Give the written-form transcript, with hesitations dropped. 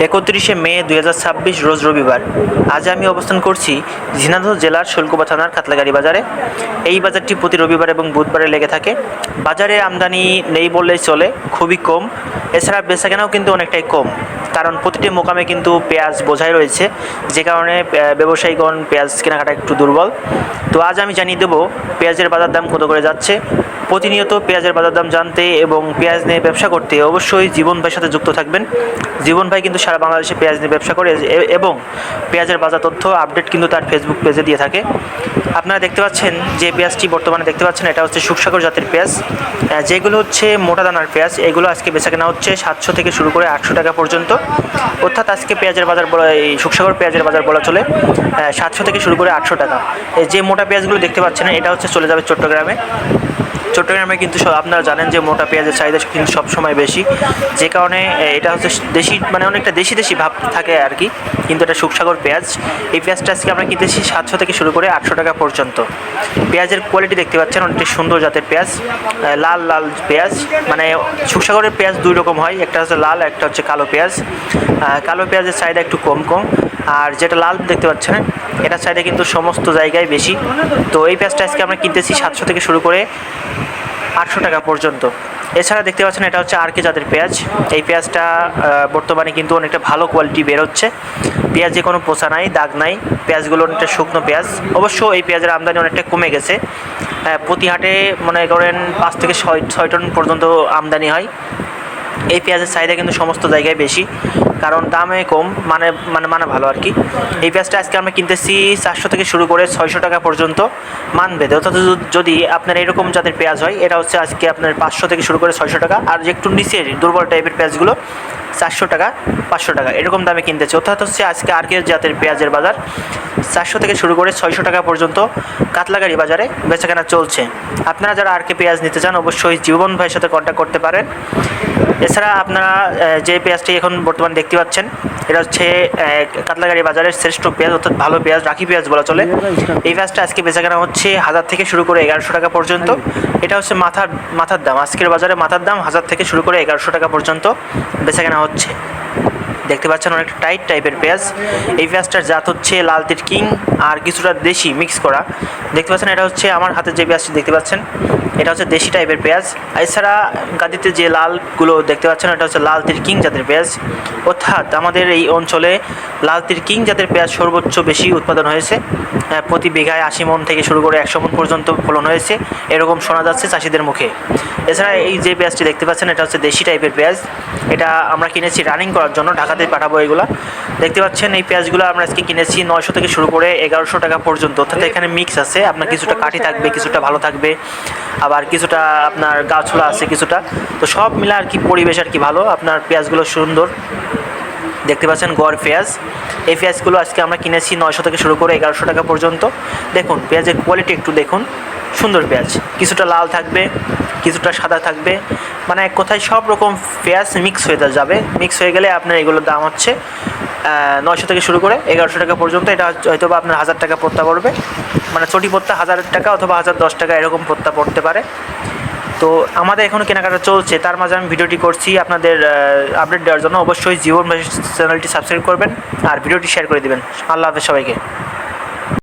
31শে মে 2026 রোজ রবিবার। আজ আমি অবস্থান করছি ঝিনাইদহ জেলার শৈলকুপা থানার কাতলাগাড়ি বাজারে। এই বাজারটি প্রতি রবিবার এবং বুধবারে লেগে থাকে। বাজারে আমদানি নেই বললেই চলে, খুবই কম। এছাড়া বেচাকেনাও কিন্তু অনেকটাই কম, কারণ প্রতিটি মোকামে কিন্তু পেঁয়াজ বোঝাই রয়েছে, যে কারণে ব্যবসায়ীগণ পেঁয়াজ কেনাকাটা একটু দুর্বল। তো আজ আমি জানিয়ে দেবো পেঁয়াজের বাজার দাম কত করে যাচ্ছে। প্রতিনিয়ত পেঁয়াজের বাজার দাম জানতে এবং পেঁয়াজ নিয়ে ব্যবসা করতে অবশ্যই জীবন ভাইয়ের সাথে যুক্ত থাকবেন। জীবন ভাই কিন্তু সারা বাংলাদেশে পেঁয়াজ নিয়ে ব্যবসা করে এবং পেঁয়াজের বাজার তথ্য আপডেট কিন্তু তার ফেসবুক পেজে দিয়ে থাকে। আপনারা দেখতে পাচ্ছেন যে পেঁয়াজটি বর্তমানে দেখতে পাচ্ছেন, এটা হচ্ছে সুখসাগর জাতের পেঁয়াজ। যেগুলো হচ্ছে মোটা দানার পেঁয়াজ, এগুলো আজকে বেচাকেনা হচ্ছে 700 থেকে শুরু করে 800 টাকা পর্যন্ত। অর্থাৎ আজকে পেঁয়াজের বাজার এই সুখসাগর পেঁয়াজের বাজার বলা চলে 700 থেকে শুরু করে 800 টাকা। যে মোটা পেঁয়াজগুলো দেখতে পাচ্ছেন, এটা হচ্ছে চলে যাবে চট্টগ্রামে। চট্টগ্রামে কিন্তু আপনারা জানেন যে মোটা পেঁয়াজের চাহিদা কিন্তু সবসময় বেশি, যে কারণে এটা হচ্ছে দেশি, মানে অনেকটা দেশি দেশি ভাব থাকে আর কি। কিন্তু এটা সুখসাগর পেঁয়াজ। এই পেঁয়াজটা আজকে আমরা কিনতেছি 700 থেকে শুরু করে 800 টাকা পর্যন্ত। পেঁয়াজের কোয়ালিটি দেখতে পাচ্ছেন, অনেকটা সুন্দর জাতের পেঁয়াজ, লাল লাল পেঁয়াজ। মানে সুখসাগরের পেঁয়াজ দুই রকম হয়, একটা হচ্ছে লাল, একটা হচ্ছে কালো পেঁয়াজ। কালো পেঁয়াজের চাহিদা একটু কম কম, আর যেটা লাল দেখতে পাচ্ছেন এটার চাহিদা কিন্তু সমস্ত জায়গায় বেশি। তো এই পেঁয়াজটা আজকে আমরা কিনতেছি 700 থেকে শুরু করে 800 টাকা পর্যন্ত। এছাড়া দেখতে পাচ্ছেন এটা হচ্ছে আর কে জাতের পেঁয়াজ। এই পেঁয়াজটা বর্তমানে কিন্তু অনেকটা ভালো কোয়ালিটি বেরোচ্ছে। পেঁয়াজে কোনো পোষা নাই, দাগ নাই, পেঁয়াজগুলো অনেকটা শুকনো পেঁয়াজ। অবশ্য এই পেঁয়াজের আমদানি অনেকটা কমে গেছে। প্রতি হাটে মনে করেন 5 থেকে 6 টন পর্যন্ত আমদানি হয়। এই পেঁয়াজের চাহিদা কিন্তু সমস্ত জায়গায় বেশি, কারণ দামে কম, মানে মানে মানে ভালো আর কি। এই পেঁয়াজটা আজকে আমরা কিনতেছি 400 থেকে শুরু করে 600 টাকা পর্যন্ত মানভেদে। অর্থাৎ যদি আপনার এরকম জাতের পেঁয়াজ হয়, এটা হচ্ছে আজকে আপনার 500 থেকে শুরু করে 600 টাকা। আর যে একটু নিচের দুর্বল টাইপের পেঁয়াজগুলো 400 টাকা 500 টাকা এরকম দামে কিনতেছে। অর্থাৎ হচ্ছে আজকে আর কে জাতের পেঁয়াজের বাজার 400 থেকে শুরু করে 600 টাকা পর্যন্ত কাতলাগাড়ি বাজারে বেচাকেনা চলছে। আপনারা যারা আর কে পেঁয়াজ নিতে চান অবশ্যই জীবন ভাইয়ের সাথে কন্ট্যাক্ট করতে পারেন। এছাড়া আপনারা যে পেঁয়াজটি এখন বর্তমানে দেখতে পাচ্ছেন, এটা হচ্ছে কাতলাগাড়ি বাজারের শ্রেষ্ঠ পেঁয়াজ, অর্থাৎ ভালো পেঁয়াজ, রাখি পেঁয়াজ বলা চলে। এই পেঁয়াজটা আজকে বেচাকেনা হচ্ছে 1000 থেকে শুরু করে 1100 টাকা পর্যন্ত। এটা হচ্ছে মাথার দাম, আজকের বাজারে মাথার দাম 1000 থেকে শুরু করে 1100 টাকা পর্যন্ত বেচাকেনা হচ্ছে। দেখতে পাচ্ছেন অনেকটা টাইট টাইপের পেঁয়াজ। এই পেঁয়াজটার জাত হচ্ছে লাল তীর কিং আর কিছুটা দেশি মিক্স করা। দেখতে পাচ্ছেন এটা হচ্ছে আমার হাতে যে পেঁয়াজটি দেখতে পাচ্ছেন, এটা হচ্ছে দেশি টাইপের পেঁয়াজ। এছাড়া গাদিতে যে লালগুলো দেখতে পাচ্ছেন, এটা হচ্ছে লাল তীর কিং জাতের পেঁয়াজ। অর্থাৎ আমাদের এই অঞ্চলে লাল তীর কিং জাতের পেঁয়াজ সর্বোচ্চ বেশি উৎপাদন হয়েছে। প্রতি বিঘায় 80 মন থেকে শুরু করে 100 মন পর্যন্ত ফলন হয়েছে, এরকম শোনা যাচ্ছে চাষিদের মুখে। এছাড়া এই যে পেঁয়াজটি দেখতে পাচ্ছেন, এটা হচ্ছে দেশি টাইপের পেঁয়াজ। এটা আমরা কিনেছি রানিং করার জন্য, ঢাকাতে পাঠাবো এগুলো। দেখতে পাচ্ছেন এই পেঁয়াজগুলো আমরা আজকে কিনেছি 900 থেকে শুরু করে 1100 টাকা পর্যন্ত। অর্থাৎ এখানে মিক্স আছে, আপনার কিছুটা কাঠি থাকবে, কিছুটা ভালো থাকবে, আবার কিছুটা আপনার গাছলা আছে কিছুটা। তো সব মিলে আর কি পরিবেশ আর কি ভালো। আপনার পেঁয়াজগুলো সুন্দর দেখতে পাচ্ছেন, গড় পেঁয়াজ। এই পেঁয়াজগুলো আজকে আমরা কিনেছি 900 থেকে শুরু করে 1100 টাকা পর্যন্ত। দেখুন পেঁয়াজের কোয়ালিটি একটু দেখুন, সুন্দর পেঁয়াজ, কিছুটা লাল থাকবে, কিছুটা সাদা থাকবে, মানে এক কথায় সব রকম পেঁয়াজ মিক্স হয়ে যাবে। মিক্স হয়ে গেলে আপনার এগুলোর দাম হচ্ছে 900 থেকে শুরু করে 1100 টাকা পর্যন্ত। এটা হয়তো বা আপনার 1000 টাকা পড়তা পড়বে, মানে চটি পড়তা 1000 টাকা অথবা 1010 টাকা এরকম পড়তা পড়তে পারে। তো আমাদের এখনও কেনাকাটা চলছে, তার মাঝে আমি ভিডিওটি করছি আপনাদের আপডেট দেওয়ার জন্য। অবশ্যই জীবন ভাই চ্যানেলটি সাবস্ক্রাইব করবেন আর ভিডিওটি শেয়ার করে দেবেন। আল্লাহ হাফেজ সবাইকে।